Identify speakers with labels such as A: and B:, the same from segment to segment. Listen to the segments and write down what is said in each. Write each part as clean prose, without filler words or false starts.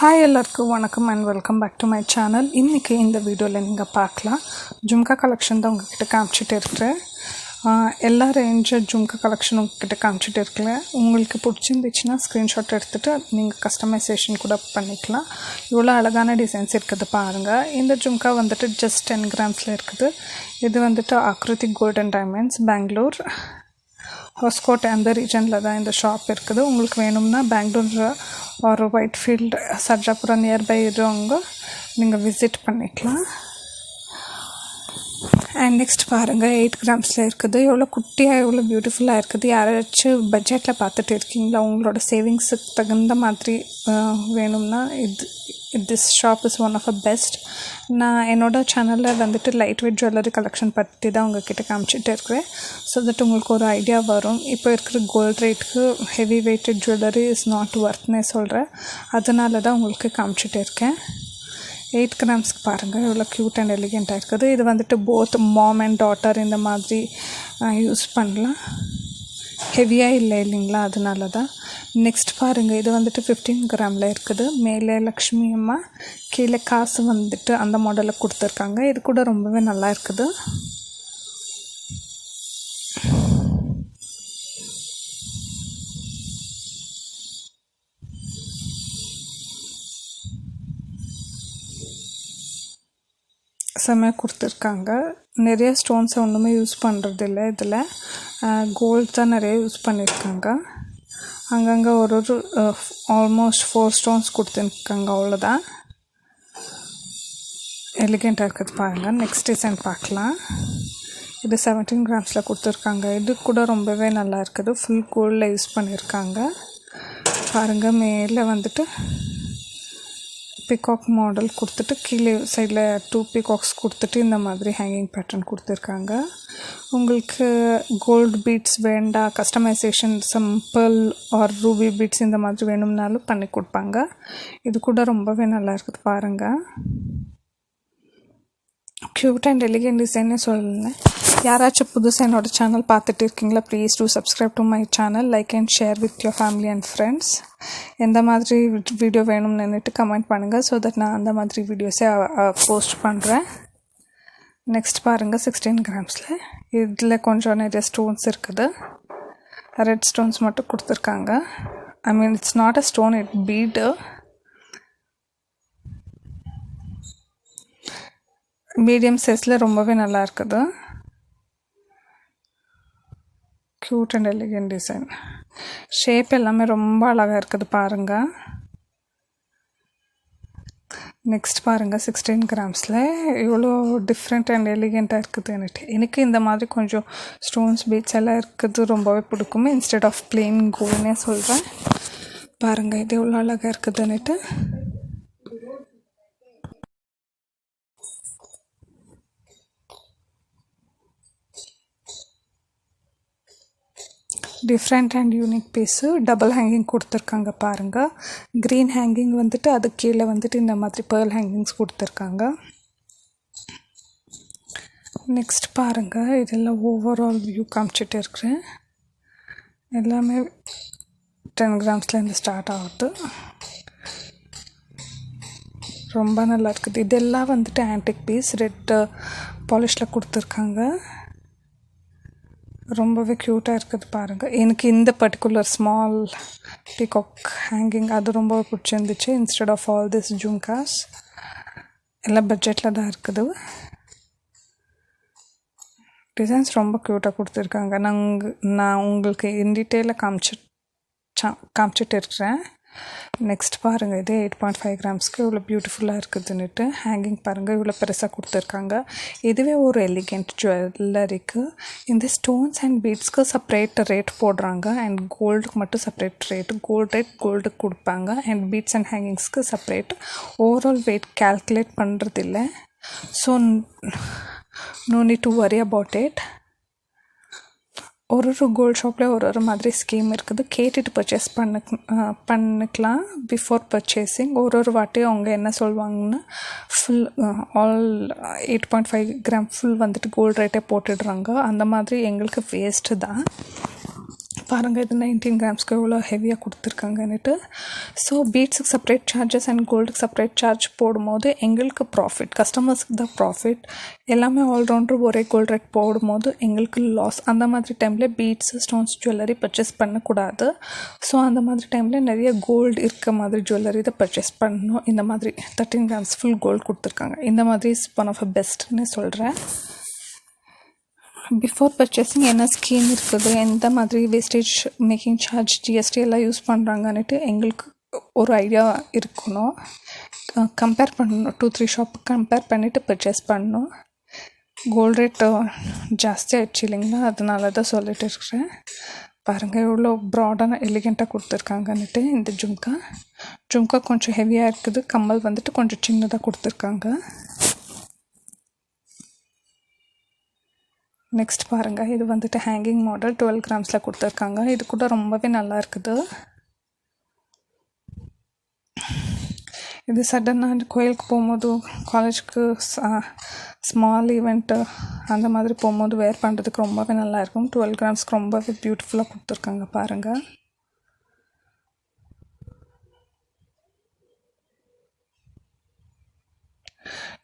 A: Hi எல்லாருக்கும் வணக்கம் and welcome back to my channel. இன்றைக்கி இந்த வீடியோவில் நீங்கள் பார்க்கலாம் ஜும்கா கலெக்ஷன் தான் உங்கள்கிட்ட காமிச்சிட்டு இருக்கிறேன். எல்லா ரேஞ்சு ஜும்கா கலெக்ஷன் உங்கள்கிட்ட காமிச்சிட்டு இருக்கல. உங்களுக்கு பிடிச்சிருந்துச்சுன்னா ஸ்க்ரீன்ஷாட் எடுத்துகிட்டு நீங்கள் கஸ்டமைசேஷன் கூட பண்ணிக்கலாம். இவ்வளோ அழகான டிசைன்ஸ் இருக்குது பாருங்கள். இந்த ஜும்கா வந்துட்டு ஜஸ்ட் 10 கிராம்ஸில் இருக்குது. இது வந்துட்டு ஆக்ருதி கோல்டன் டைமண்ட்ஸ், பெங்களூர் ஹாஸ்கோட் அந்த ரீஜனில் தான் இந்த ஷாப் இருக்குது. உங்களுக்கு வேணும்னா பெங்களூர் ஒரு ஒயிட் ஃபீல்டு சர்ஜாபுரம் நியர்பை இருக்கவங்க நீங்கள் விசிட் பண்ணிக்கலாம். அண்ட் நெக்ஸ்ட் பாருங்கள் 8 கிராம்ஸில் இருக்குது. எவ்வளோ குட்டியாக எவ்வளோ பியூட்டிஃபுல்லாக இருக்குது. யாராச்சும் பட்ஜெட்டில் பார்த்துட்டு இருக்கீங்களா, உங்களோட சேவிங்ஸுக்கு தகுந்த மாதிரி வேணும்னா this shop is one of a best. நான் என்னோடய சேனலில் வந்துட்டு லைட் வெயிட் ஜுவல்லரி கலெக்ஷன் பற்றி தான் உங்கள்கிட்ட காமிச்சிட்டு இருக்கிறேன். ஸோ தட் உங்களுக்கு ஒரு ஐடியா வரும். இப்போ இருக்கிற கோல்ட் ரேட்டுக்கு heavy weighted jewellery is not ஒர்த்னே சொல்கிறேன். அதனால தான் உங்களுக்கு காமிச்சிட்டு இருக்கேன். 8 கிராம்ஸ்க்கு பாருங்கள் எவ்வளோ க்யூட் அண்ட் எலிகெண்ட்டாக இருக்குது. இது வந்துட்டு போத் மாம் அண்ட் டாட்டர் இந்த மாதிரி யூஸ் பண்ணலாம். ஹெவியாக இல்லைங்களா, அதனால தான். நெக்ஸ்ட் பாருங்கள், இது வந்துட்டு 15 கிராமில் இருக்குது. மேலே லக்ஷ்மி அம்மா, கீழே காசு வந்துட்டு அந்த மாடலில் கொடுத்துருக்காங்க. இது கூட ரொம்பவே நல்லா இருக்குது. செம்மையாக கொடுத்துருக்காங்க. நிறைய ஸ்டோன்ஸை ஒன்றுமே யூஸ் பண்ணுறதில்ல. இதில் கோல்ட் தான் நிறைய யூஸ் பண்ணியிருக்காங்க. அங்கங்கே ஒரு ஆல்மோஸ்ட் 4 ஸ்டோன்ஸ் கொடுத்துருக்காங்க. அவ்வளோதான். எலிகெண்ட்டாக இருக்குது பாருங்கள். நெக்ஸ்ட் டிசைன் பார்க்கலாம். இது 17 கிராம்ஸில் கொடுத்துருக்காங்க. இது கூட ரொம்பவே நல்லா இருக்குது. ஃபுல் கோல்டில் யூஸ் பண்ணியிருக்காங்க பாருங்கள். மேலே வந்துட்டு பிகாக் மாடல் கொடுத்துட்டு கீழே சைடில் 2 பிகாக்ஸ் கொடுத்துட்டு இந்த மாதிரி ஹேங்கிங் பேட்டர்ன் கொடுத்துருக்காங்க. உங்களுக்கு கோல்டு பீட்ஸ் வேண்டாம், customization simple or ruby beads இந்த மாதிரி வேணும்னாலும் பண்ணி கொடுப்பாங்க. இது கூட ரொம்பவே நல்லா இருக்குது பாருங்கள். க்யூட் அண்ட் எலிகெண்ட் டிசைன்னு சொல்லுங்கள். யாராச்சும் புதுசாக என்னோட சேனல் பார்த்துட்டு இருக்கீங்களா, please do subscribe to my channel, like and share with your family and friends. எந்த மாதிரி வீடியோ வேணும்னு நின்றுட்டு கமெண்ட் பண்ணுங்கள். ஸோ தட் நான் அந்த மாதிரி வீடியோஸை போஸ்ட் பண்ணுறேன். நெக்ஸ்ட் பாருங்கள் 16 கிராம்ஸில். இதில் கொஞ்சம் நிறைய ஸ்டோன்ஸ் இருக்குது. ரெட் ஸ்டோன்ஸ் மட்டும் கொடுத்துருக்காங்க. I mean it's not a stone, it bead. Medium சைஸில் ரொம்பவே நல்லா இருக்குது. Cute and elegant design. Shape எல்லாமே ரொம்ப அழகாக இருக்குது பாருங்கள். நெக்ஸ்ட் பாருங்கள் 16 கிராம்ஸில் இவ்வளோ டிஃப்ரெண்ட் அண்ட் எலிகெண்ட்டாக இருக்குது. எனக்கு இந்த மாதிரி கொஞ்சம் ஸ்டோன்ஸ் பீட்ஸ் எல்லாம் இருக்குது ரொம்பவே பிடிக்கும். இன்ஸ்டெட் ஆஃப் பிளெயின் கோல்ட்னே சொல்கிறேன். பாருங்கள் இது எவ்வளோ அழகாக இருக்குதுன்னுட்டு. Different and unique piece. Double hanging கொடுத்துருக்காங்க பாருங்கள். க்ரீன் ஹேங்கிங் வந்துட்டு அது கீழே வந்துட்டு இந்த மாதிரி பேர்ல் ஹேங்கிங்ஸ் கொடுத்துருக்காங்க. நெக்ஸ்ட் பாருங்கள், இதெல்லாம் ஓவரால் வியூ காமிச்சிட்டு இருக்கிறேன். எல்லாமே 10 கிராம்ஸ்லேருந்து ஸ்டார்ட் ஆகுது. ரொம்ப நல்லா இருக்குது. இதெல்லாம் வந்துட்டு ஆன்டிக் பீஸ், ரெட் பாலிஷில் கொடுத்துருக்காங்க. ரொம்பவே க்யூட்டாக இருக்குது பாருங்கள். எனக்கு இந்த பர்டிகுலர் ஸ்மால் பிகாக் ஹேங்கிங் அது ரொம்ப பிடிச்சிருந்துச்சு. Instead of all this jhumkas எல்லாம் பட்ஜெட்டில் தான் இருக்குது. டிசைன்ஸ் ரொம்ப க்யூட்டாக கொடுத்துருக்காங்க. நான் உங்களுக்கு இன் டீட்டெயிலில் காமிச்சிட்டு இருக்கிறேன். நெக்ஸ்ட் பாருங்கள், இதே 8.5 கிராம்ஸ்க்கு இவ்வளோ பியூட்டிஃபுல்லாக இருக்குதுன்னுட்டு. ஹேங்கிங் பாருங்கள் இவ்வளோ பெருசாக கொடுத்துருக்காங்க. இதுவே ஒரு எலிகெண்ட் ஜுவல்லரிக்கு இந்த ஸ்டோன்ஸ் அண்ட் பீட்ஸ்க்கு செப்பரேட் ரேட் போடுறாங்க. அண்ட் கோல்டுக்கு மட்டும் செப்பரேட் ரேட்டு. கோல்டுக்கு கொடுப்பாங்க. அண்ட் பீட்ஸ் அண்ட் ஹேங்கிங்ஸ்க்கு செப்பரேட். ஓவரால் வெயிட் கால்குலேட் பண்ணுறதில்ல. So no need to worry about it. ஒரு கோல்ட் ஷாப்பில் ஒரு மாதிரி ஸ்கீம் இருக்குது. கேட்டுட்டு பர்ச்சேஸ் பண்ணிக்கலாம் பிஃபோர் பர்ச்சேசிங். ஒரு வாட்டியும் அவங்க என்ன சொல்லுவாங்கன்னா ஃபுல் ஆல் 8.5 கிராம் ஃபுல் வந்துட்டு கோல்டு ரேட்டே போட்டுடுறாங்க. அந்த மாதிரி எங்களுக்கு வேஸ்ட்டு தான். பாருங்கள் இது 19 கிராம்ஸ்க்கு எவ்வளோ ஹெவியாக கொடுத்துருக்காங்கன்னுட்டு. ஸோ பீட்ஸுக்கு செப்பரேட் சார்ஜஸ் அண்ட் கோல்டுக்கு செப்பரேட் சார்ஜ் போடும்போது எங்களுக்கு ப்ராஃபிட், கஸ்டமர்ஸுக்கு தான் ப்ராஃபிட். எல்லாமே ஆல்ரவுண்டர் ஒரே கோல்ட் ரேட் போடும்போது எங்களுக்கு லாஸ். அந்த மாதிரி டைமில் பீட்ஸு ஸ்டோன்ஸ் ஜுவல்லரி பர்ச்சேஸ் பண்ணக்கூடாது. ஸோ அந்த மாதிரி டைமில் நிறைய கோல்டு இருக்க மாதிரி ஜுவல்லரி தான் பர்ச்சேஸ் பண்ணணும். இந்த மாதிரி 13 கிராம்ஸ் ஃபுல் கோல்டு கொடுத்துருக்காங்க. இந்த மாதிரி இஸ் ஒன் ஆஃப் அ பெஸ்ட்னு சொல்கிறேன். பிஃபோர் பர்ச்சேசிங் என்ன ஸ்கீம் இருக்குது, எந்த மாதிரி வேஸ்டேஜ் மேக்கிங் சார்ஜ் ஜிஎஸ்டி எல்லாம் யூஸ் பண்ணுறாங்கன்னுட்டு எங்களுக்கு ஒரு ஐடியா இருக்கணும். கம்பேர் பண்ணணும், 2-3 ஷாப் கம்பேர் பண்ணிவிட்டு பர்ச்சேஸ் பண்ணணும். கோல்ட் ரேட்டு ஜாஸ்தி ஆகிடுச்சு இல்லைங்களா, அதனால தான் சொல்லிட்டு இருக்கிறேன். பாருங்கள் எவ்வளோ ப்ராடான எலிகெண்ட்டாக கொடுத்துருக்காங்கன்னுட்டு. இந்த ஜும்கா கொஞ்சம் ஹெவியாக இருக்குது. கம்மல் வந்துட்டு கொஞ்சம் சின்னதாக கொடுத்துருக்காங்க. நெக்ஸ்ட் பாருங்கள், இது வந்துட்டு ஹேங்கிங் மாடல் 12 கிராம்ஸில் கொடுத்துருக்காங்க. இது கூட ரொம்பவே நல்லா இருக்குது. இது சடனாக கோயிலுக்கு போகும்போது, காலேஜுக்கு ஸ்மால் ஈவெண்ட்டு அந்த மாதிரி போகும்போது வேர் பண்ணுறதுக்கு ரொம்பவே நல்லாயிருக்கும். 12 கிராம்ஸ்க்கு ரொம்பவே பியூட்டிஃபுல்லாக கொடுத்துருக்காங்க பாருங்கள்.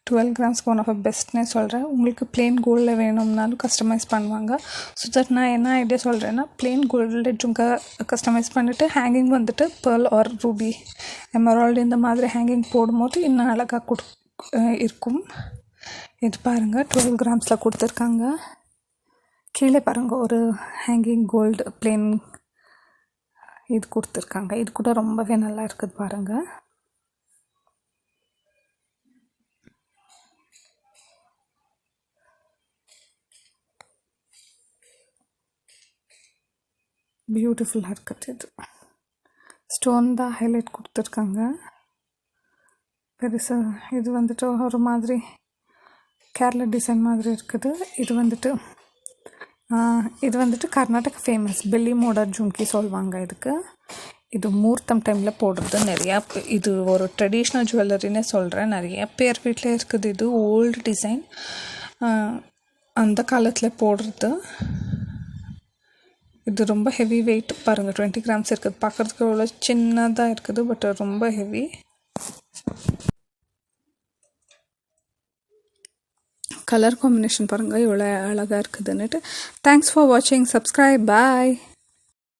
A: 12 கிராம்ஸ்க்கு ஒன் ஆஃப் அ பெஸ்ட்னே சொல்கிறேன். உங்களுக்கு பிளெயின் கோல்டில் வேணும்னாலும் கஸ்டமைஸ் பண்ணுவாங்க. ஸோ தட் நான் என்ன ஐடியா சொல்கிறேன்னா, பிளெயின் கோல்டில் ஜும்கா கஸ்டமைஸ் பண்ணிவிட்டு ஹேங்கிங் வந்துட்டு பேர்ல் ஆர் ரூபி, எமரால்டு இந்த மாதிரி ஹேங்கிங் போடும்போது இன்னும் அழகாக இருக்கும். இது பாருங்கள் 12 கிராம்ஸில் கொடுத்துருக்காங்க. கீழே பாருங்கள் ஒரு ஹேங்கிங் கோல்டு பிளெயின் இது கொடுத்துருக்காங்க. இது கூட ரொம்பவே நல்லா இருக்குது பாருங்கள். பியூட்டிஃபுல்லாக இருக்குது. இது ஸ்டோன் தான் ஹைலைட் கொடுத்துருக்காங்க பெருசாக. இது வந்துட்டு ஒரு மாதிரி கேரளா டிசைன் மாதிரி இருக்குது. இது வந்துட்டு Karnataka famous belly motor jhumki சொல்லுவாங்க இதுக்கு. இது முகூர்த்தம் டைமில் போடுறது நிறையா. இது ஒரு ட்ரெடிஷ்னல் ஜுவல்லரின்னே சொல்கிறேன். நிறைய பேர் வீட்டில் இருக்குது. இது ஓல்டு டிசைன், அந்த காலத்தில் போடுறது. இது ரொம்ப ஹெவி வெயிட் பாருங்கள், 20 கிராம்ஸ் இருக்குது. பார்க்குறதுக்கு எவ்வளோ சின்னதாக இருக்குது, பட் ரொம்ப ஹெவி. கலர் காம்பினேஷன் பாருங்கள் எவ்வளோ அழகாக இருக்குதுன்னுட்டு. தேங்க்ஸ் ஃபார் வாட்சிங். சப்ஸ்கிரைப். பாய்.